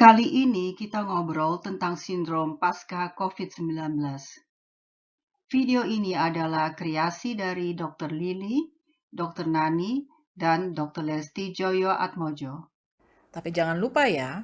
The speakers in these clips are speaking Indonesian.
Kali ini kita ngobrol tentang sindrom pasca COVID-19. Video ini adalah kreasi dari Dr. Lily, Dr. Nani, dan Dr. Lesti Joyo Atmojo. Tapi jangan lupa ya,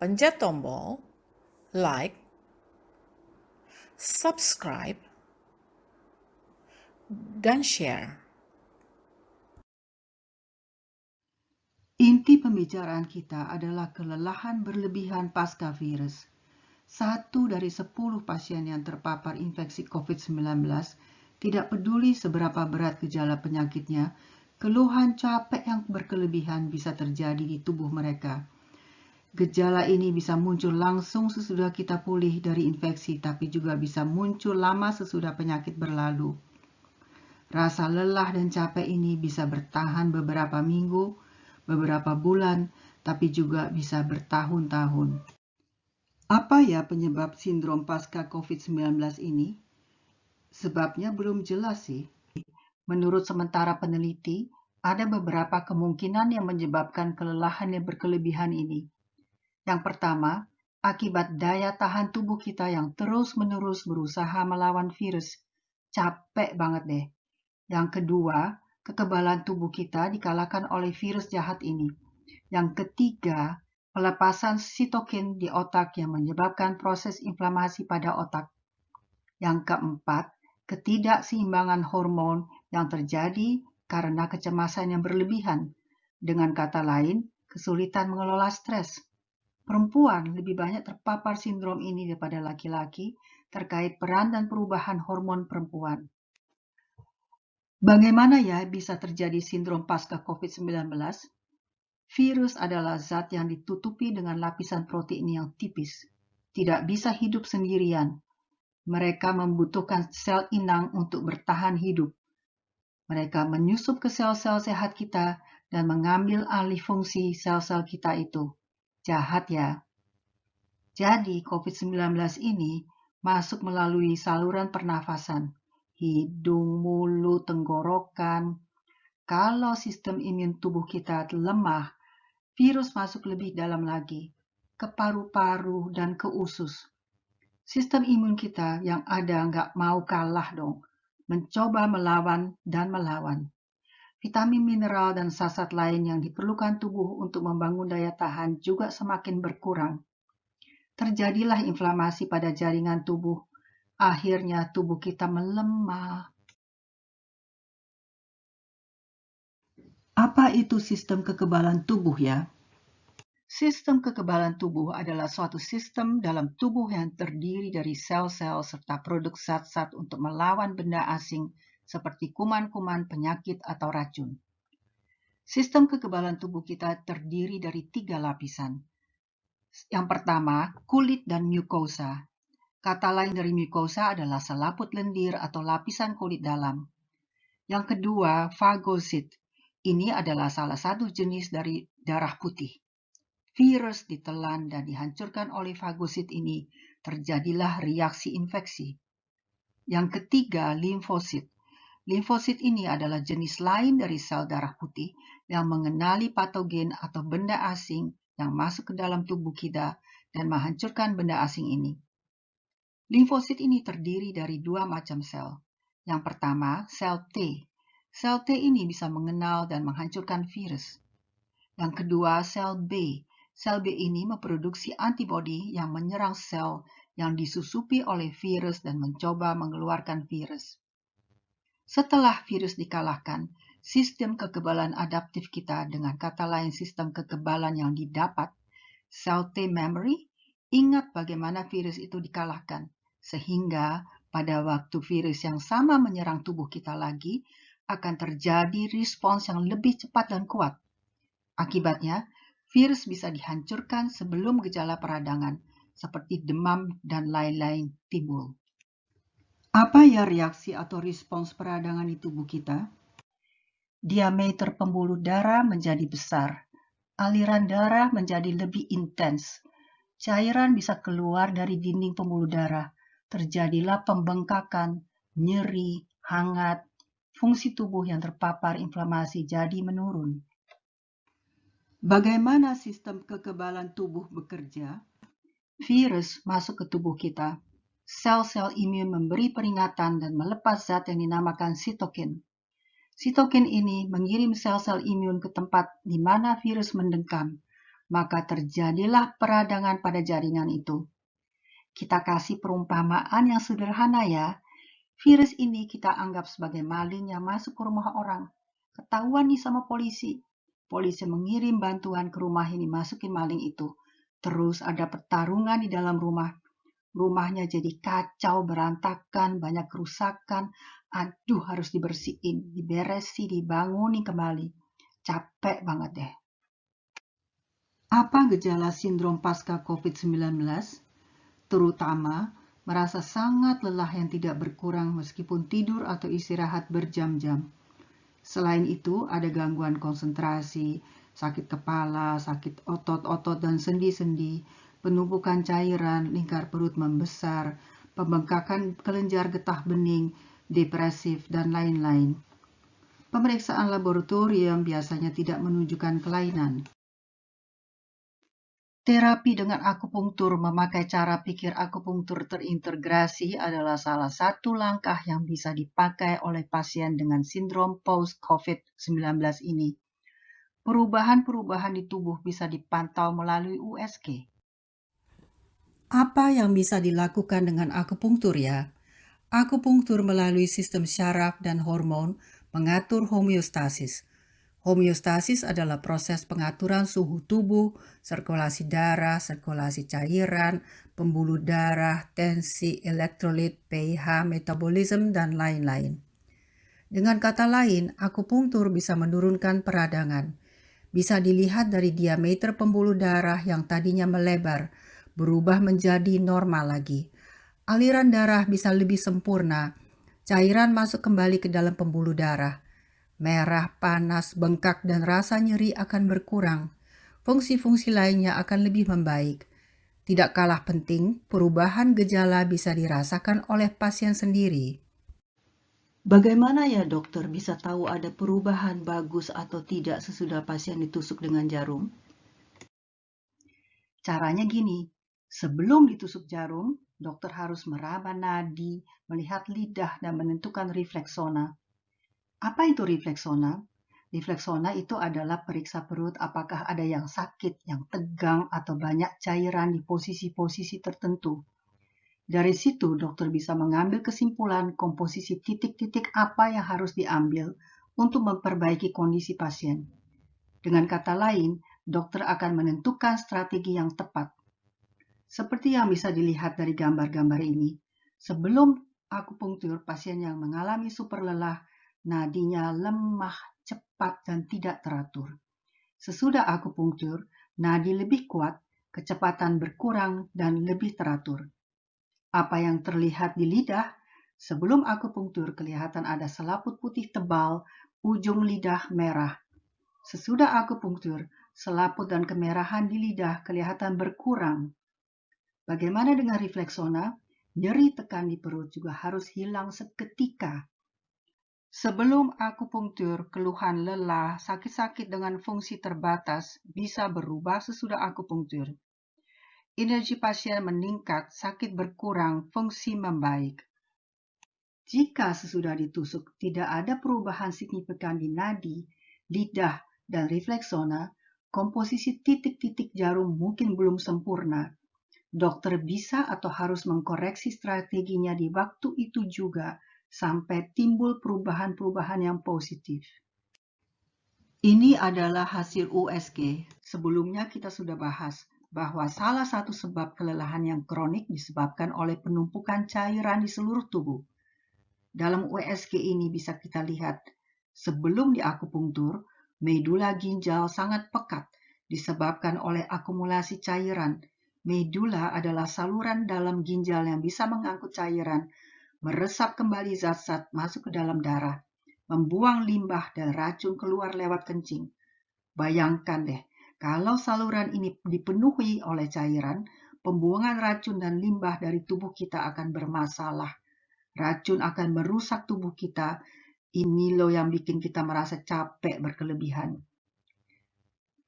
pencet tombol like, subscribe, dan share. Inti pembicaraan kita adalah kelelahan berlebihan pasca virus. 1 dari 10 pasien yang terpapar infeksi COVID-19 tidak peduli seberapa berat gejala penyakitnya, keluhan capek yang berkelebihan bisa terjadi di tubuh mereka. Gejala ini bisa muncul langsung sesudah kita pulih dari infeksi, tapi juga bisa muncul lama sesudah penyakit berlalu. Rasa lelah dan capek ini bisa bertahan beberapa minggu, beberapa bulan, tapi juga bisa bertahun-tahun. Apa ya penyebab sindrom pasca COVID-19 ini? Sebabnya belum jelas sih. Menurut sementara peneliti, ada beberapa kemungkinan yang menyebabkan kelelahan yang berkelebihan ini. Yang pertama, akibat daya tahan tubuh kita yang terus-menerus berusaha melawan virus. Capek banget deh. Yang kedua, kekebalan tubuh kita dikalahkan oleh virus jahat ini. Yang ketiga, pelepasan sitokin di otak yang menyebabkan proses inflamasi pada otak. Yang keempat, ketidakseimbangan hormon yang terjadi karena kecemasan yang berlebihan. Dengan kata lain, kesulitan mengelola stres. Perempuan lebih banyak terpapar sindrom ini daripada laki-laki terkait peran dan perubahan hormon perempuan. Bagaimana ya bisa terjadi sindrom pasca COVID-19? Virus adalah zat yang ditutupi dengan lapisan protein yang tipis. Tidak bisa hidup sendirian. Mereka membutuhkan sel inang untuk bertahan hidup. Mereka menyusup ke sel-sel sehat kita dan mengambil alih fungsi sel-sel kita itu. Jahat ya. Jadi COVID-19 ini masuk melalui saluran pernafasan, hidung, mulut, tenggorokan. Kalau sistem imun tubuh kita lemah, virus masuk lebih dalam lagi, ke paru-paru dan ke usus. Sistem imun kita yang ada nggak mau kalah dong, mencoba melawan dan melawan. Vitamin, mineral, dan zat lain yang diperlukan tubuh untuk membangun daya tahan juga semakin berkurang. Terjadilah inflamasi pada jaringan tubuh. Akhirnya tubuh kita melemah. Apa itu sistem kekebalan tubuh ya? Sistem kekebalan tubuh adalah suatu sistem dalam tubuh yang terdiri dari sel-sel serta produk zat-zat untuk melawan benda asing seperti kuman-kuman, penyakit, atau racun. Sistem kekebalan tubuh kita terdiri dari 3 lapisan. Yang pertama, kulit dan mukosa. Kata lain dari mukosa adalah selaput lendir atau lapisan kulit dalam. Yang kedua, fagosit. Ini adalah salah satu jenis dari darah putih. Virus ditelan dan dihancurkan oleh fagosit ini, terjadilah reaksi infeksi. Yang ketiga, limfosit. Limfosit ini adalah jenis lain dari sel darah putih yang mengenali patogen atau benda asing yang masuk ke dalam tubuh kita dan menghancurkan benda asing ini. Limfosit ini terdiri dari 2 macam sel. Yang pertama, sel T. Sel T ini bisa mengenal dan menghancurkan virus. Yang kedua, sel B. Sel B ini memproduksi antibodi yang menyerang sel yang disusupi oleh virus dan mencoba mengeluarkan virus. Setelah virus dikalahkan, sistem kekebalan adaptif kita, dengan kata lain sistem kekebalan yang didapat, sel T memory, ingat bagaimana virus itu dikalahkan, sehingga pada waktu virus yang sama menyerang tubuh kita lagi, akan terjadi respons yang lebih cepat dan kuat. Akibatnya, virus bisa dihancurkan sebelum gejala peradangan, seperti demam dan lain-lain timbul. Apa ya reaksi atau respons peradangan di tubuh kita? Diameter pembuluh darah menjadi besar, aliran darah menjadi lebih intens, cairan bisa keluar dari dinding pembuluh darah, terjadilah pembengkakan, nyeri, hangat, fungsi tubuh yang terpapar inflamasi jadi menurun. Bagaimana sistem kekebalan tubuh bekerja? Virus masuk ke tubuh kita. Sel-sel imun memberi peringatan dan melepas zat yang dinamakan sitokin. Sitokin ini mengirim sel-sel imun ke tempat di mana virus mendengkam, maka terjadilah peradangan pada jaringan itu. Kita kasih perumpamaan yang sederhana ya. Virus ini kita anggap sebagai maling yang masuk ke rumah orang. Ketahuan nih sama polisi. Polisi mengirim bantuan ke rumah ini masukin maling itu. Terus ada pertarungan di dalam rumah. Rumahnya jadi kacau, berantakan, banyak kerusakan. Aduh, harus dibersihin, diberesi, dibangunin kembali. Capek banget deh. Apa gejala sindrom pasca COVID-19? Terutama merasa sangat lelah yang tidak berkurang meskipun tidur atau istirahat berjam-jam. Selain itu, ada gangguan konsentrasi, sakit kepala, sakit otot-otot dan sendi-sendi, penumpukan cairan, lingkar perut membesar, pembengkakan kelenjar getah bening, depresif, dan lain-lain. Pemeriksaan laboratorium biasanya tidak menunjukkan kelainan. Terapi dengan akupunktur memakai cara pikir akupunktur terintegrasi adalah salah satu langkah yang bisa dipakai oleh pasien dengan sindrom post-COVID-19 ini. Perubahan-perubahan di tubuh bisa dipantau melalui USG. Apa yang bisa dilakukan dengan akupunktur ya? Akupunktur melalui sistem syaraf dan hormon mengatur homeostasis. Homeostasis adalah proses pengaturan suhu tubuh, sirkulasi darah, sirkulasi cairan, pembuluh darah, tensi, elektrolit, pH, metabolisme, dan lain-lain. Dengan kata lain, akupunktur bisa menurunkan peradangan. Bisa dilihat dari diameter pembuluh darah yang tadinya melebar, berubah menjadi normal lagi. Aliran darah bisa lebih sempurna, cairan masuk kembali ke dalam pembuluh darah. Merah, panas, bengkak, dan rasa nyeri akan berkurang. Fungsi-fungsi lainnya akan lebih membaik. Tidak kalah penting, perubahan gejala bisa dirasakan oleh pasien sendiri. Bagaimana ya dokter bisa tahu ada perubahan bagus atau tidak sesudah pasien ditusuk dengan jarum? Caranya gini, sebelum ditusuk jarum, dokter harus meraba nadi, melihat lidah, dan menentukan refleksona. Apa itu refleksona? Refleksona itu adalah periksa perut apakah ada yang sakit, yang tegang, atau banyak cairan di posisi-posisi tertentu. Dari situ, dokter bisa mengambil kesimpulan komposisi titik-titik apa yang harus diambil untuk memperbaiki kondisi pasien. Dengan kata lain, dokter akan menentukan strategi yang tepat. Seperti yang bisa dilihat dari gambar-gambar ini, sebelum akupunktur, pasien yang mengalami super lelah, nadinya lemah, cepat, dan tidak teratur. Sesudah akupunktur, nadi lebih kuat, kecepatan berkurang, dan lebih teratur. Apa yang terlihat di lidah, sebelum akupunktur kelihatan ada selaput putih tebal, ujung lidah merah. Sesudah akupunktur, selaput dan kemerahan di lidah kelihatan berkurang. Bagaimana dengan refleksona? Nyeri tekan di perut juga harus hilang seketika. Sebelum akupunktur, keluhan lelah, sakit-sakit dengan fungsi terbatas bisa berubah sesudah akupunktur. Energi pasien meningkat, sakit berkurang, fungsi membaik. Jika sesudah ditusuk tidak ada perubahan signifikan di nadi, lidah, dan refleksona, komposisi titik-titik jarum mungkin belum sempurna. Dokter bisa atau harus mengkoreksi strateginya di waktu itu juga sampai timbul perubahan-perubahan yang positif. Ini adalah hasil USG. Sebelumnya kita sudah bahas bahwa salah satu sebab kelelahan yang kronik disebabkan oleh penumpukan cairan di seluruh tubuh. Dalam USG ini bisa kita lihat, sebelum diakupunktur, medula ginjal sangat pekat disebabkan oleh akumulasi cairan. Medula adalah saluran dalam ginjal yang bisa mengangkut cairan, meresap kembali zat-zat masuk ke dalam darah, membuang limbah dan racun keluar lewat kencing. Bayangkan deh, kalau saluran ini dipenuhi oleh cairan, pembuangan racun dan limbah dari tubuh kita akan bermasalah. Racun akan merusak tubuh kita. Ini loh yang bikin kita merasa capek berkelebihan.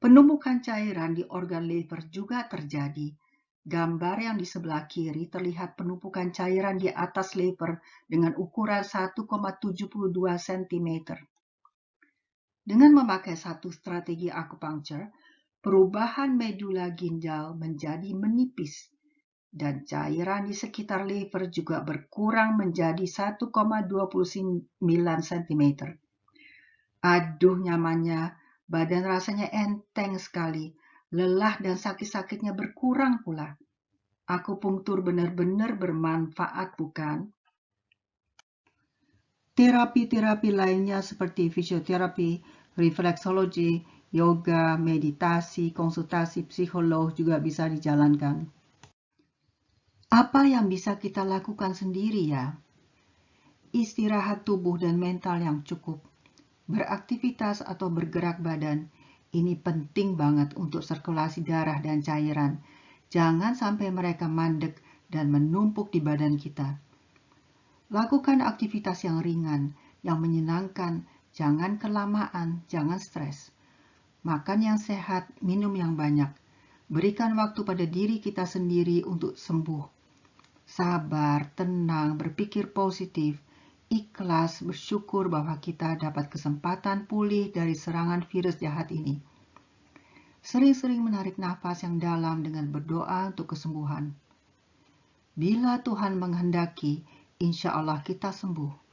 Penumpukan cairan di organ liver juga terjadi. Gambar yang di sebelah kiri terlihat penumpukan cairan di atas liver dengan ukuran 1,72 cm. Dengan memakai satu strategi akupunktur, perubahan medula ginjal menjadi menipis dan cairan di sekitar liver juga berkurang menjadi 1,29 cm. Aduh nyamannya, badan rasanya enteng sekali, lelah dan sakit-sakitnya berkurang pula. Akupunktur benar-benar bermanfaat, bukan? Terapi-terapi lainnya seperti fisioterapi, refleksologi, yoga, meditasi, konsultasi psikolog juga bisa dijalankan. Apa yang bisa kita lakukan sendiri ya? Istirahat tubuh dan mental yang cukup. Beraktivitas atau bergerak badan, ini penting banget untuk sirkulasi darah dan cairan. Jangan sampai mereka mandek dan menumpuk di badan kita. Lakukan aktivitas yang ringan, yang menyenangkan, jangan kelamaan, jangan stres. Makan yang sehat, minum yang banyak. Berikan waktu pada diri kita sendiri untuk sembuh. Sabar, tenang, berpikir positif, ikhlas, bersyukur bahwa kita dapat kesempatan pulih dari serangan virus jahat ini. Sering-sering menarik nafas yang dalam dengan berdoa untuk kesembuhan. Bila Tuhan menghendaki, insya Allah kita sembuh.